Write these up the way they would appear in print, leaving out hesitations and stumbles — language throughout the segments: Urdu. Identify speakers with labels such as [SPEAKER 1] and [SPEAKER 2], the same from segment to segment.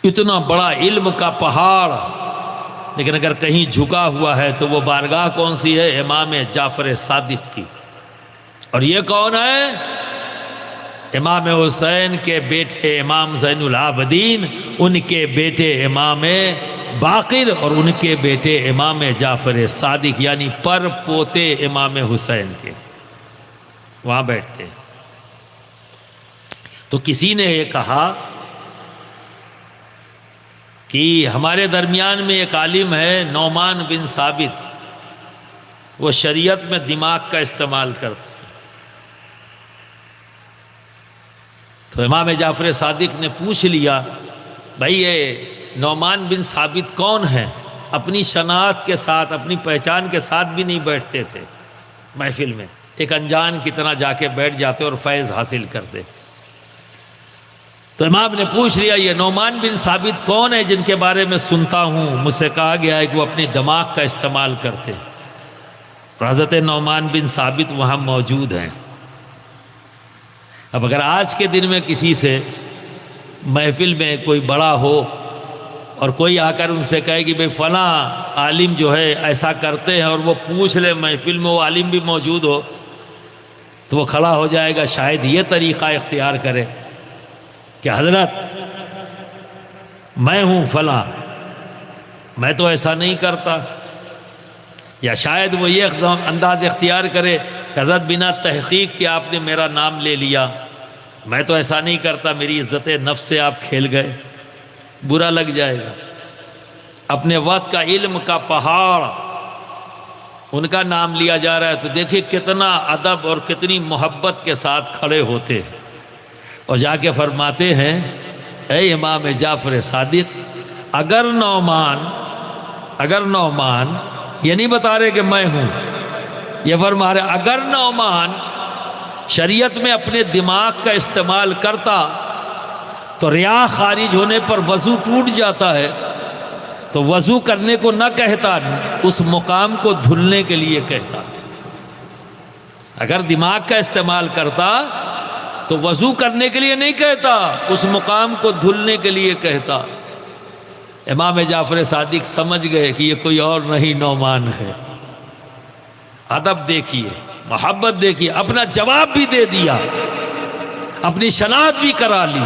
[SPEAKER 1] اتنا بڑا علم کا پہاڑ، لیکن اگر کہیں جھکا ہوا ہے تو وہ بارگاہ کون سی ہے؟ امام جعفر صادق کی۔ اور یہ کون ہے؟ امام حسین کے بیٹے امام زین العابدین، ان کے بیٹے امام باقر اور ان کے بیٹے امام جعفر صادق، یعنی پر پوتے امام حسین کے وہاں بیٹھتے۔ تو کسی نے یہ کہا کہ ہمارے درمیان میں ایک عالم ہے نعمان بن ثابت، وہ شریعت میں دماغ کا استعمال کرتے ہیں۔ تو امام جعفر صادق نے پوچھ لیا، بھائی یہ نعمان بن ثابت کون ہیں؟ اپنی شناخت کے ساتھ، اپنی پہچان کے ساتھ بھی نہیں بیٹھتے تھے محفل میں، ایک انجان کی طرح جا کے بیٹھ جاتے اور فیض حاصل کرتے۔ تو امام نے پوچھ لیا یہ نعمان بن ثابت کون ہے جن کے بارے میں سنتا ہوں مجھ سے کہا گیا ہے کہ وہ اپنی دماغ کا استعمال کرتے؟ حضرت نعمان بن ثابت وہاں موجود ہیں۔ اب اگر آج کے دن میں کسی سے محفل میں کوئی بڑا ہو اور کوئی آ کر ان سے کہے کہ بھئی فلاں عالم جو ہے ایسا کرتے ہیں، اور وہ پوچھ لے محفل میں وہ عالم بھی موجود ہو، تو وہ کھڑا ہو جائے گا، شاید یہ طریقہ اختیار کرے کہ حضرت میں ہوں فلاں، میں تو ایسا نہیں کرتا۔ یا شاید وہ یہ انداز اختیار کرے کہ حضرت بنا تحقیق کہ آپ نے میرا نام لے لیا، میں تو ایسا نہیں کرتا، میری عزت نفس سے آپ کھیل گئے، برا لگ جائے گا۔ اپنے وقت کا علم کا پہاڑ ان کا نام لیا جا رہا ہے تو دیکھیں کتنا ادب اور کتنی محبت کے ساتھ کھڑے ہوتے اور جا کے فرماتے ہیں اے امام جعفر صادق، اگر نعمان یہ نہیں بتا رہے کہ میں ہوں، یہ فرما رہے اگر نعمان شریعت میں اپنے دماغ کا استعمال کرتا تو ریا خارج ہونے پر وضو ٹوٹ جاتا ہے، تو وضو کرنے کو نہ کہتا، اس مقام کو دھلنے کے لیے کہتا۔ اگر دماغ کا استعمال کرتا تو وضو کرنے کے لیے نہیں کہتا، اس مقام کو دھلنے کے لیے کہتا۔ امام جعفر صادق سمجھ گئے کہ یہ کوئی اور نہیں نعمان ہے۔ ادب دیکھیے، محبت دیکھیے، اپنا جواب بھی دے دیا، اپنی شناخت بھی کرا لی۔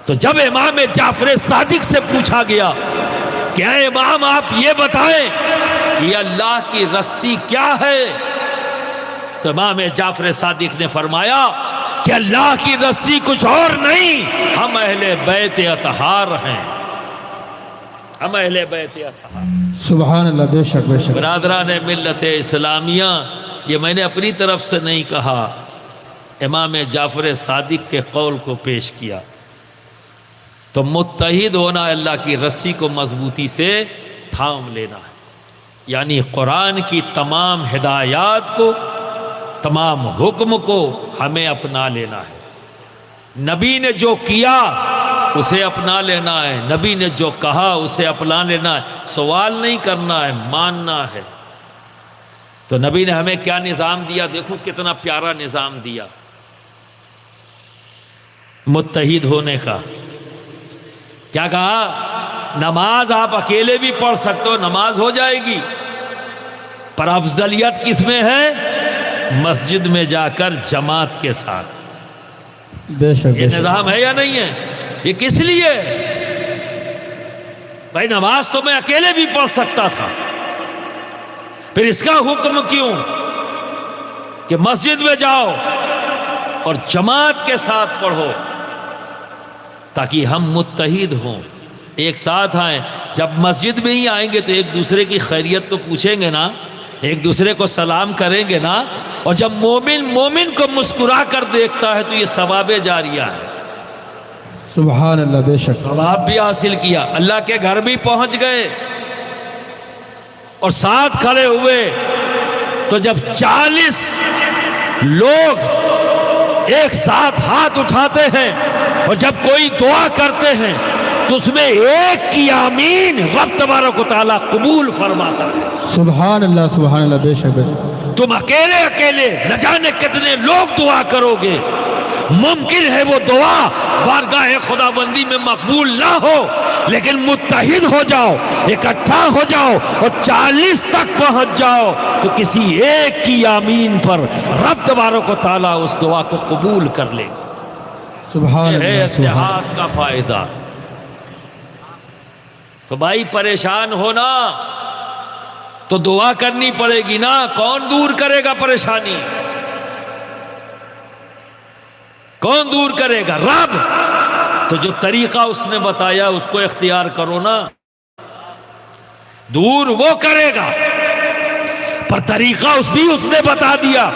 [SPEAKER 1] تو جب امام جعفر صادق سے پوچھا گیا کہ اے امام آپ یہ بتائیں کہ یہ اللہ کی رسی کیا ہے، تو امام جعفر صادق نے فرمایا کہ اللہ کی رسی کچھ اور نہیں، ہم اہل بیت اطہار ہیں، ہم اہل بیت اطہار۔
[SPEAKER 2] سبحان اللہ، بے شک بے شک۔
[SPEAKER 1] برادران ملت اسلامیہ، یہ میں نے اپنی طرف سے نہیں کہا، امام جعفر صادق کے قول کو پیش کیا۔ تو متحد ہونا اللہ کی رسی کو مضبوطی سے تھام لینا ہے، یعنی قرآن کی تمام ہدایات کو، تمام حکم کو ہمیں اپنا لینا ہے۔ نبی نے جو کیا اسے اپنا لینا ہے، نبی نے جو کہا اسے اپنا لینا ہے، سوال نہیں کرنا ہے، ماننا ہے۔ تو نبی نے ہمیں کیا نظام دیا؟ دیکھو کتنا پیارا نظام دیا متحد ہونے کا۔ کیا کہا؟ نماز آپ اکیلے بھی پڑھ سکتے ہو، نماز ہو جائے گی، پر افضلیت کس میں ہے؟ مسجد میں جا کر جماعت کے ساتھ۔
[SPEAKER 2] بے شک
[SPEAKER 1] یہ نظام ہے یا نہیں ہے؟ یہ کس لیے؟ بھائی نماز تو میں اکیلے بھی پڑھ سکتا تھا، پھر اس کا حکم کیوں کہ مسجد میں جاؤ اور جماعت کے ساتھ پڑھو، تاکہ ہم متحد ہوں، ایک ساتھ آئیں۔ جب مسجد میں ہی آئیں گے تو ایک دوسرے کی خیریت تو پوچھیں گے نا، ایک دوسرے کو سلام کریں گے نا، اور جب مومن کو مسکرا کر دیکھتا ہے تو یہ ثواب جاریہ ہے،
[SPEAKER 2] سبحان اللہ، بے شک۔
[SPEAKER 1] ثواب بھی حاصل کیا، اللہ کے گھر بھی پہنچ گئے اور ساتھ کھڑے ہوئے۔ تو جب 40 لوگ ایک ساتھ ہاتھ اٹھاتے ہیں اور جب کوئی دعا کرتے ہیں تو اس میں ایک کی آمین رب تبارک و تعالیٰ قبول فرماتا ہے۔
[SPEAKER 2] سبحان اللہ، بے شک بے شک۔
[SPEAKER 1] تم اکیلے نہ جانے کتنے لوگ دعا کرو گے، ممکن ہے وہ دعا بارگاہ خدا بندی میں مقبول نہ ہو، لیکن متحد ہو جاؤ، اکٹھا ہو جاؤ اور 40 تک پہنچ جاؤ تو کسی ایک کی آمین پر رب تبارک و تعالیٰ اس دعا کو قبول کر لے۔
[SPEAKER 2] سبحان
[SPEAKER 1] یہ ہے
[SPEAKER 2] اللہ سبحان
[SPEAKER 1] اتحاد کا فائدہ۔ تو بھائی پریشان ہونا تو دعا کرنی پڑے گی نا، کون دور کرے گا پریشانی؟ کون دور کرے گا؟ رب۔ تو جو طریقہ اس نے بتایا اس کو اختیار کرو نا، دور وہ کرے گا، پر طریقہ اس نے بتا دیا،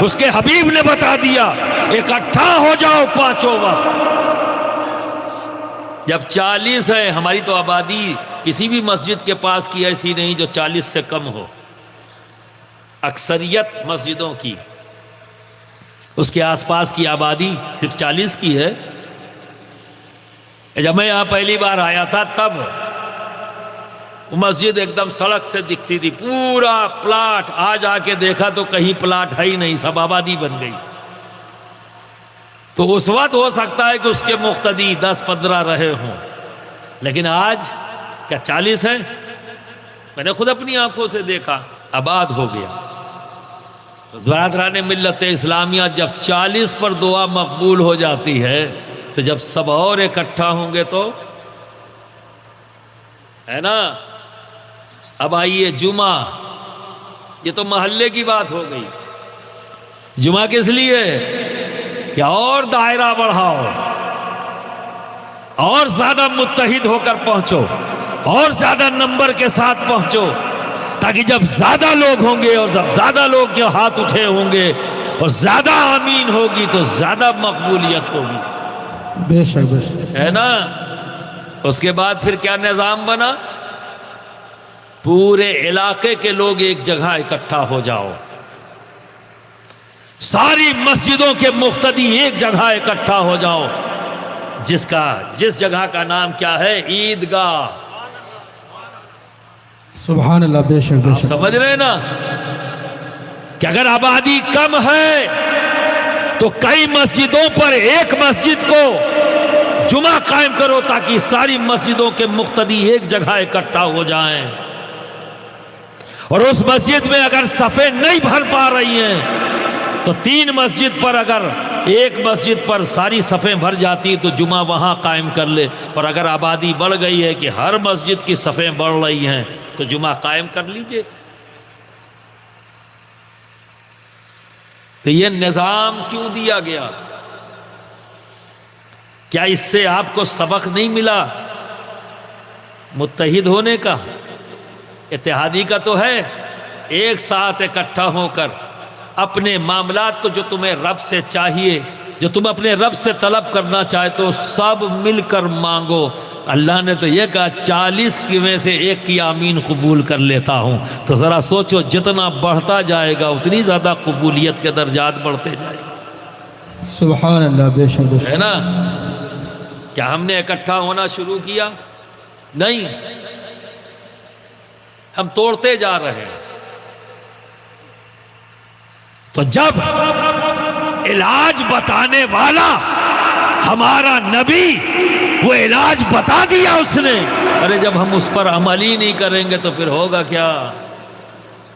[SPEAKER 1] اس کے حبیب نے بتا دیا، اکٹھا ہو جاؤ پانچوں وقت۔ جب 40 ہے، ہماری تو آبادی کسی بھی مسجد کے پاس کی ایسی نہیں جو 40 سے کم ہو، اکثریت مسجدوں کی اس کے آس پاس کی آبادی صرف 40 کی ہے۔ جب میں یہاں پہلی بار آیا تھا تب وہ مسجد ایک دم سڑک سے دکھتی تھی، پورا پلاٹ، آج آ کے دیکھا تو کہیں پلاٹ ہے ہی نہیں، سب آبادی بن گئی۔ تو اس وقت ہو سکتا ہے کہ اس کے مقتدی 10-15 رہے ہوں، لیکن آج کیا 40 ہے؟ میں نے خود اپنی آنکھوں سے دیکھا، آباد ہو گیا۔ تو برادران ملت اسلامیہ جب 40 پر دعا مقبول ہو جاتی ہے تو جب سب اور اکٹھا ہوں گے تو ہے نا۔ اب آئیے جمعہ، یہ تو محلے کی بات ہو گئی، جمعہ کس لیے؟ کہ اور دائرہ بڑھاؤ، اور زیادہ متحد ہو کر پہنچو، اور زیادہ نمبر کے ساتھ پہنچو، تاکہ جب زیادہ لوگ ہوں گے اور جب زیادہ لوگ کے ہاتھ اٹھے ہوں گے اور زیادہ آمین ہوگی تو زیادہ مقبولیت ہوگی،
[SPEAKER 2] بے شک بے شک
[SPEAKER 1] ہے نا۔ اس کے بعد پھر کیا نظام بنا؟ پورے علاقے کے لوگ ایک جگہ اکٹھا ہو جاؤ، ساری مسجدوں کے مقتدی ایک جگہ اکٹھا ہو جاؤ، جس جگہ کا نام کیا ہے؟ عیدگاہ۔
[SPEAKER 2] سبحان اللہ بے شک بے شک
[SPEAKER 1] سمجھ رہے نا کہ اگر آبادی کم ہے تو کئی مسجدوں پر ایک مسجد کو جمعہ قائم کرو تاکہ ساری مسجدوں کے مقتدی ایک جگہ اکٹھا ہو جائیں، اور اس مسجد میں اگر صفیں نہیں بھر پا رہی ہیں تو 3 مسجد پر، اگر ایک مسجد پر ساری صفیں بھر جاتی تو جمعہ وہاں قائم کر لے، اور اگر آبادی بڑھ گئی ہے کہ ہر مسجد کی صفیں بڑھ رہی ہیں تو جمعہ قائم کر لیجئے۔ تو یہ نظام کیوں دیا گیا؟ کیا اس سے آپ کو سبق نہیں ملا متحد ہونے کا، اتحادی کا؟ تو ہے، ایک ساتھ اکٹھا ہو کر اپنے معاملات کو جو تمہیں رب سے چاہیے، جو تم اپنے رب سے طلب کرنا چاہتے ہو، سب مل کر مانگو۔ اللہ نے تو یہ کہا 40 کی میں سے ایک کی آمین قبول کر لیتا ہوں، تو ذرا سوچو جتنا بڑھتا جائے گا اتنی زیادہ قبولیت کے درجات بڑھتے جائیں گے،
[SPEAKER 2] سبحان اللہ بے شک بے
[SPEAKER 1] ہے
[SPEAKER 2] شک
[SPEAKER 1] نا۔ کیا ہم نے اکٹھا ہونا شروع کیا؟ نہیں، ہم توڑتے جا رہے ہیں۔ تو جب علاج بتانے والا ہمارا نبی وہ علاج بتا دیا اس نے، ارے جب ہم اس پر عمل ہی نہیں کریں گے تو پھر ہوگا کیا؟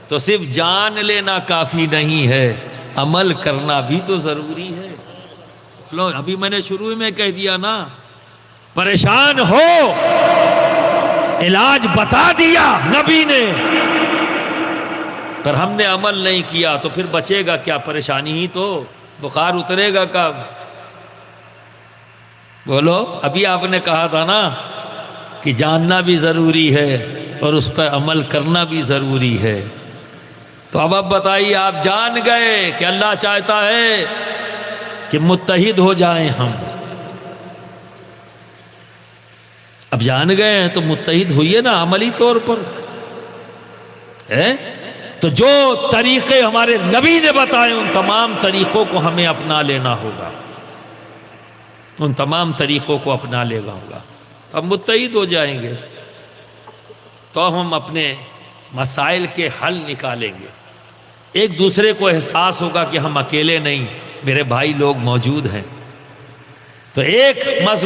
[SPEAKER 1] تو صرف جان لینا کافی نہیں ہے، عمل کرنا بھی تو ضروری ہے۔ لو ابھی میں نے شروع میں کہہ دیا نا، پریشان ہو، علاج بتا دیا نبی نے، پر ہم نے عمل نہیں کیا تو پھر بچے گا کیا؟ پریشانی ہی تو، بخار اترے گا کب؟ بولو، ابھی آپ نے کہا تھا نا کہ جاننا بھی ضروری ہے اور اس پر عمل کرنا بھی ضروری ہے۔ تو اب بتائیے، آپ جان گئے کہ اللہ چاہتا ہے کہ متحد ہو جائیں ہم، اب جان گئے ہیں تو متحد ہوئیے نا عملی طور پر، تو جو طریقے ہمارے نبی نے بتائے ان تمام طریقوں کو ہمیں اپنا لینا ہوگا، ان تمام طریقوں کو اپنا لینا ہوگا، اب متحد ہو جائیں گے تو ہم اپنے مسائل کے حل نکالیں گے، ایک دوسرے کو احساس ہوگا کہ ہم اکیلے نہیں، میرے بھائی لوگ موجود ہیں، تو ایک مذہب